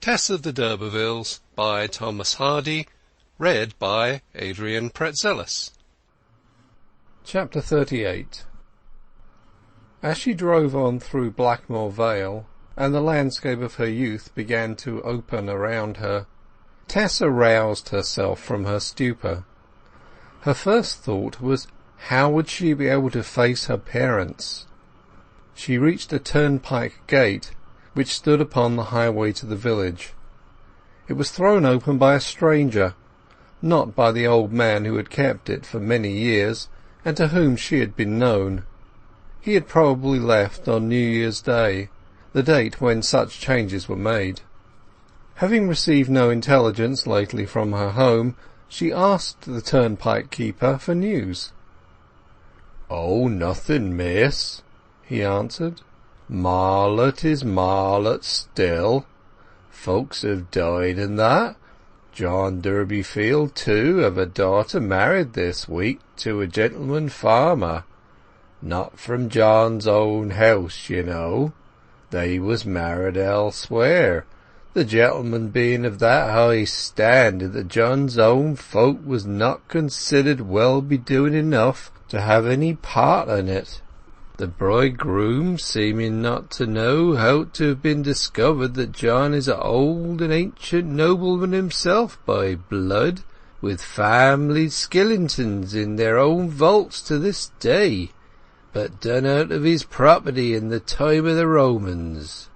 Tess of the D'Urbervilles by Thomas Hardy. Read by Adrian Pretzelis. Chapter 38. As she drove on through Blackmoor Vale, and the landscape of her youth began to open around her, Tess aroused herself from her stupor. Her first thought was, how would she be able to face her parents? She reached a turnpike gate which stood upon the highway to the village. It was thrown open by a stranger, not by the old man who had kept it for many years, and to whom she had been known. He had probably left on New Year's Day, the date when such changes were made. Having received no intelligence lately from her home, she asked the turnpike keeper for news. "Oh, nothing, miss," he answered. "Marlott is Marlott still. Folks have died and that. John Durbeyfield, too, have a daughter married this week to a gentleman farmer. Not from John's own house, you know. They was married elsewhere, the gentleman being of that high standing that John's own folk was not considered well-be-doing enough to have any part in it. The bridegroom seeming not to know how to have been discovered that John is a old and ancient nobleman himself by blood, with family skillingtons in their own vaults to this day, but done out of his property in the time of the Romans.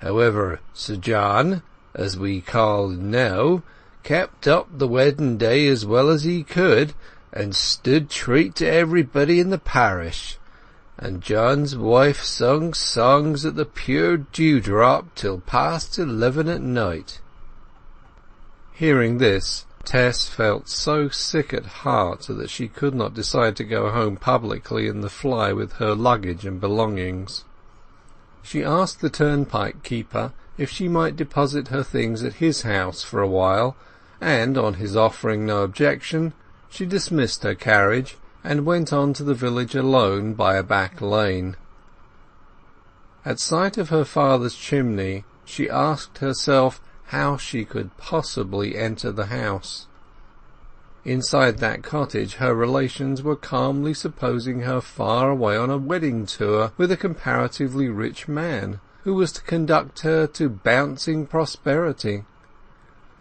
However, Sir John, as we call him now, kept up the wedding day as well as he could, and stood treat to everybody in the parish. And John's wife sung songs at the pure dewdrop till past 11 at night." Hearing this, Tess felt so sick at heart that she could not decide to go home publicly in the fly with her luggage and belongings. She asked the turnpike keeper if she might deposit her things at his house for a while, and on his offering no objection, she dismissed her carriage and went on to the village alone by a back lane. At sight of her father's chimney, she asked herself how she could possibly enter the house. Inside that cottage her relations were calmly supposing her far away on a wedding tour with a comparatively rich man, who was to conduct her to bouncing prosperity,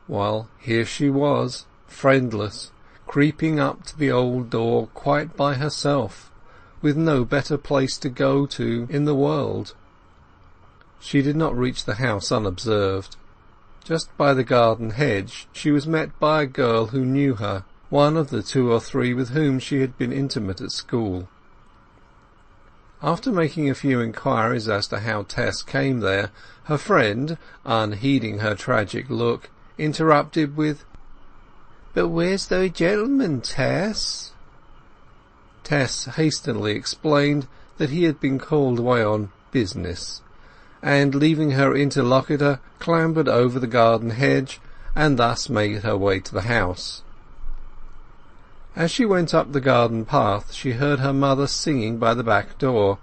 while here she was, friendless, creeping up to the old door quite by herself, with no better place to go to in the world. She did not reach the house unobserved. Just by the garden hedge she was met by a girl who knew her, one of the 2 or 3 with whom she had been intimate at school. After making a few inquiries as to how Tess came there, her friend, unheeding her tragic look, interrupted with, "But where's thy gentleman, Tess?" Tess hastily explained that he had been called away on business, and leaving her interlocutor clambered over the garden hedge and thus made her way to the house. As she went up the garden path she heard her mother singing by the back door,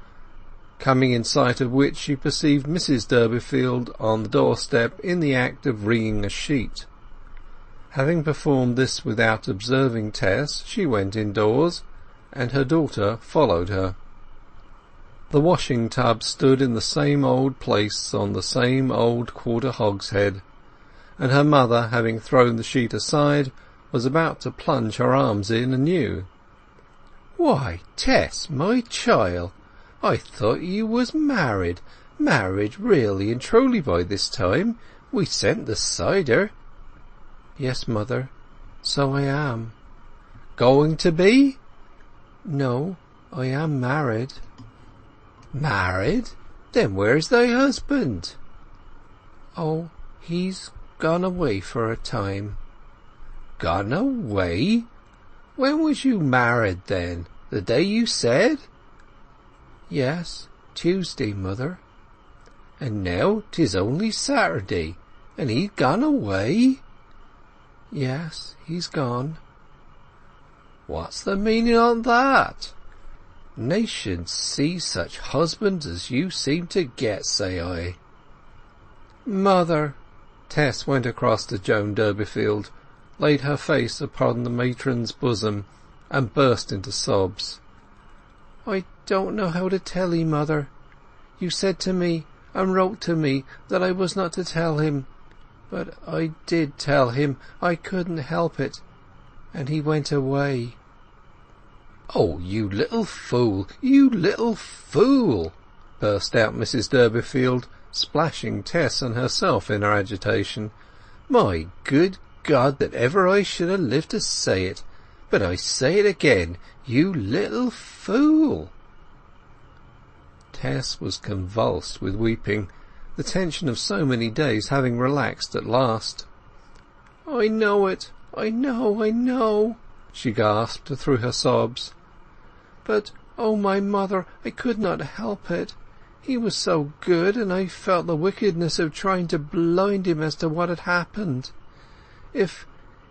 coming in sight of which she perceived Mrs. Durbeyfield on the doorstep in the act of wringing a sheet. Having performed this without observing Tess, she went indoors, and her daughter followed her. The washing tub stood in the same old place on the same old quarter hogshead, and her mother, having thrown the sheet aside, was about to plunge her arms in anew. "Why, Tess, my child, I thought you was married really and truly by this time. We sent the cider." "Yes, mother, so I am." "Going to be?" "No, I am married." "Married? Then where's thy husband?" "Oh, he's gone away for a time." "Gone away? When was you married then? The day you said?" "Yes, Tuesday, mother." "And now 'tis only Saturday, and he's gone away?" "Yes, he's gone." "What's the meaning on that? Nation see such husbands as you seem to get, say I." "Mother, Tess went across to Joan Durbeyfield, laid her face upon the matron's bosom, and burst into sobs. "I don't know how to tell 'ee, mother. You said to me, and wrote to me, that I was not to tell him. But I did tell him. I couldn't help it. And he went away." "Oh, you little fool, you little fool!" burst out Mrs. Durbeyfield, splashing Tess and herself in her agitation. "My good God, that ever I should have lived to say it! But I say it again, you little fool!" Tess was convulsed with weeping, the tension of so many days having relaxed at last. "I know it, I know," she gasped through her sobs. "But, oh, my mother, I could not help it. He was so good, and I felt the wickedness of trying to blind him as to what had happened. If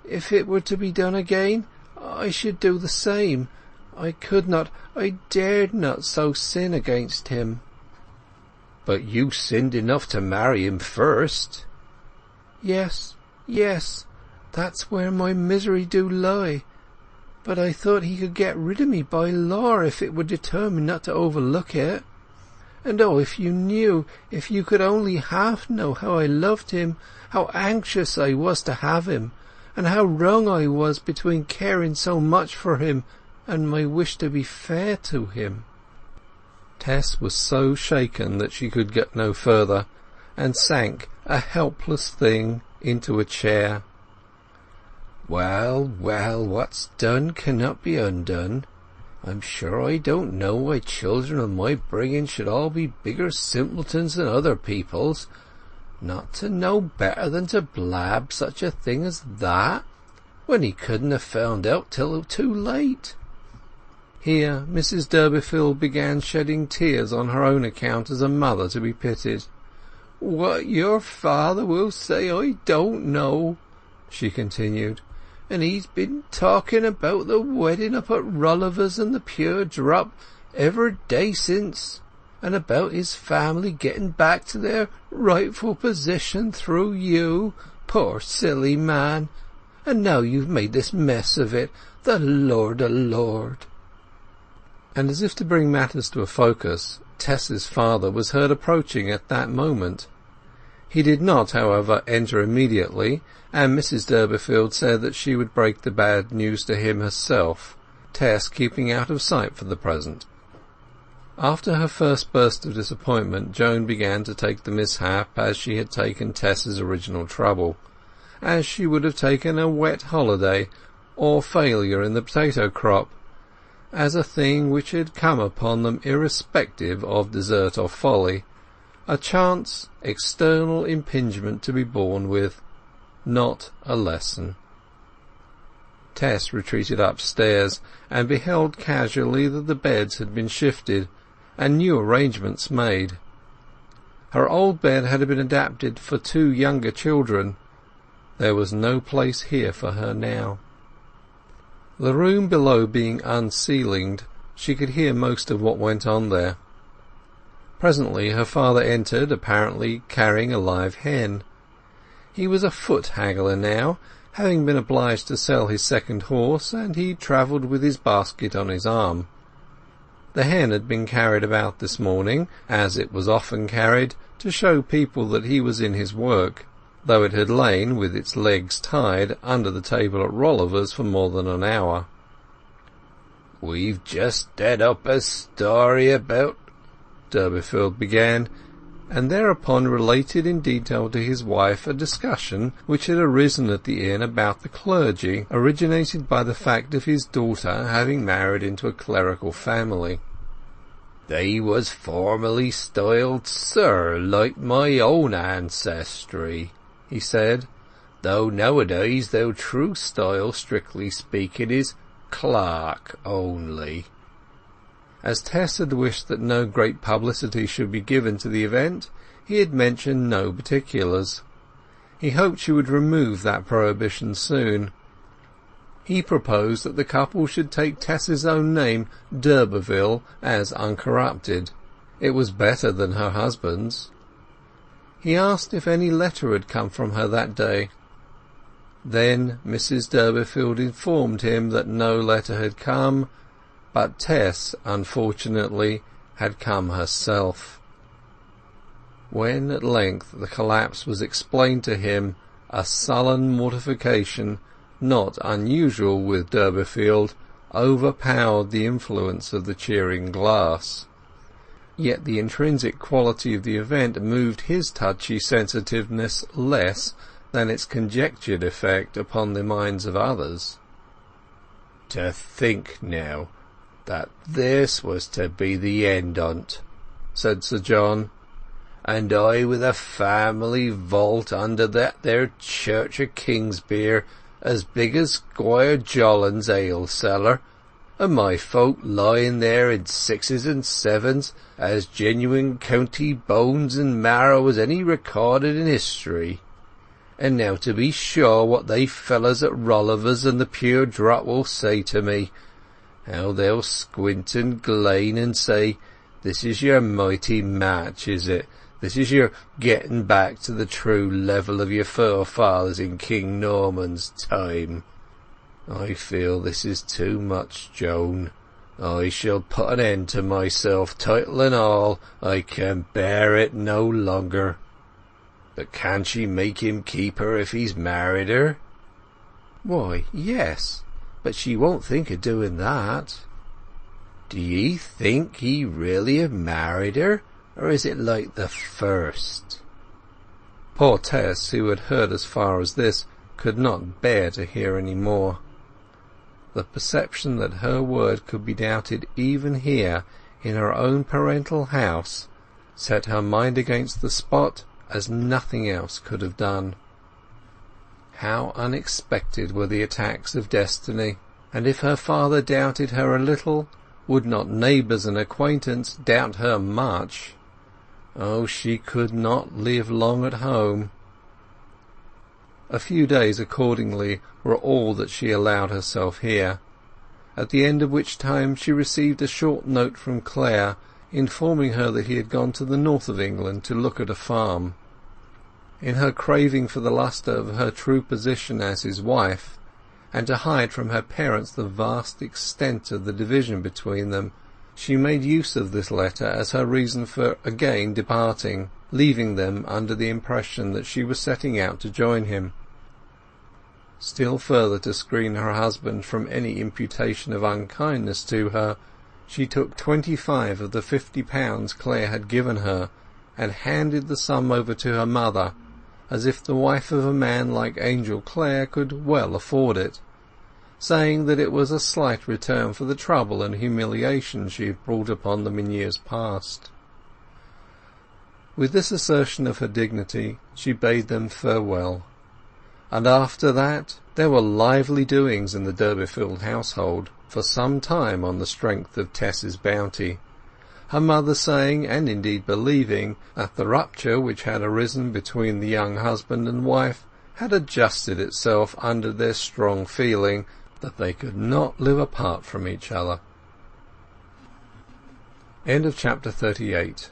it were to be done again, I should do the same. I could not, I dared not so sin against him." "But you sinned enough to marry him first." Yes, that's where my misery do lie. But I thought he could get rid of me by law if it were determined not to overlook it. And oh, if you knew, if you could only half know how I loved him, how anxious I was to have him, and how wrong I was between caring so much for him and my wish to be fair to him." Tess was so shaken that she could get no further, and sank, a helpless thing, into a chair. Well, what's done cannot be undone. I'm sure I don't know why children of my bringing should all be bigger simpletons than other people's, not to know better than to blab such a thing as that, when he couldn't have found out till too late. Here Mrs. Durbeyfield began shedding tears on her own account as a mother to be pitied. "What your father will say I don't know," she continued, "and he's been talking about the wedding up at Urbervilles and the pure drop every day since, and about his family getting back to their rightful position through you, poor silly man, and now you've made this mess of it, the Lord. And as if to bring matters to a focus, Tess's father was heard approaching at that moment. He did not, however, enter immediately, and Mrs. Durbeyfield said that she would break the bad news to him herself, Tess keeping out of sight for the present. After her first burst of disappointment, Joan began to take the mishap as she had taken Tess's original trouble, as she would have taken a wet holiday or failure in the potato crop, as a thing which had come upon them irrespective of desert or folly, a chance external impingement to be borne with, not a lesson. Tess retreated upstairs, and beheld casually that the beds had been shifted, and new arrangements made. Her old bed had been adapted for 2 younger children. There was no place here for her now. The room below being unceilinged, she could hear most of what went on there. Presently her father entered, apparently carrying a live hen. He was a foot haggler now, having been obliged to sell his second horse, and he travelled with his basket on his arm. The hen had been carried about this morning, as it was often carried, to show people that he was in his work, though it had lain, with its legs tied, under the table at Urbervilles for more than an hour. "We've just read up a story about," Durbeyfield began, and thereupon related in detail to his wife a discussion which had arisen at the inn about the clergy, originated by the fact of his daughter having married into a clerical family. "They was formerly styled Sir, like my own ancestry," he said, "though nowadays their true style, strictly speaking, is clerk only." As Tess had wished that no great publicity should be given to the event, he had mentioned no particulars. He hoped she would remove that prohibition soon. He proposed that the couple should take Tess's own name, d'Urberville, as uncorrupted. It was better than her husband's. He asked if any letter had come from her that day. Then Mrs. Durbeyfield informed him that no letter had come, but Tess, unfortunately, had come herself. When at length the collapse was explained to him, a sullen mortification, not unusual with Durbeyfield, overpowered the influence of the cheering glass. Yet the intrinsic quality of the event moved his touchy sensitiveness less than its conjectured effect upon the minds of others. "To think, now, that this was to be the end on't," said Sir John, "and I with a family vault under that there church of Kingsbere as big as Squire Jolland's ale cellar, and my folk lying there in sixes and sevens, as genuine county bones and marrow as any recorded in history. And now to be sure what they fellows at Rolliver's and the Pure Drop will say to me, how they'll squint and glane and say, 'This is your mighty match, is it? This is your getting back to the true level of your forefathers in King Norman's time.' I feel this is too much, Joan. I shall put an end to myself, title and all. I can bear it no longer. But can she make him keep her if he's married her?" "Why, yes, but she won't think of doing that." "Do ye think he really have married her, or is it like the first?" Poor Tess, who had heard as far as this, could not bear to hear any more. The perception that her word could be doubted even here, in her own parental house, set her mind against the spot as nothing else could have done. How unexpected were the attacks of destiny! And if her father doubted her a little, would not neighbours and acquaintance doubt her much? Oh, she could not live long at home. A few days accordingly were all that she allowed herself here, at the end of which time she received a short note from Clare, informing her that he had gone to the north of England to look at a farm. In her craving for the lustre of her true position as his wife, and to hide from her parents the vast extent of the division between them, she made use of this letter as her reason for again departing, leaving them under the impression that she was setting out to join him. Still further to screen her husband from any imputation of unkindness to her, she took 25 of the £50 Clare had given her, and handed the sum over to her mother, as if the wife of a man like Angel Clare could well afford it, saying that it was a slight return for the trouble and humiliation she had brought upon them in years past. With this assertion of her dignity she bade them farewell, and after that there were lively doings in the Durbeyfield household for some time on the strength of Tess's bounty, her mother saying, and indeed believing, that the rupture which had arisen between the young husband and wife had adjusted itself under their strong feeling that they could not live apart from each other. End of chapter 38.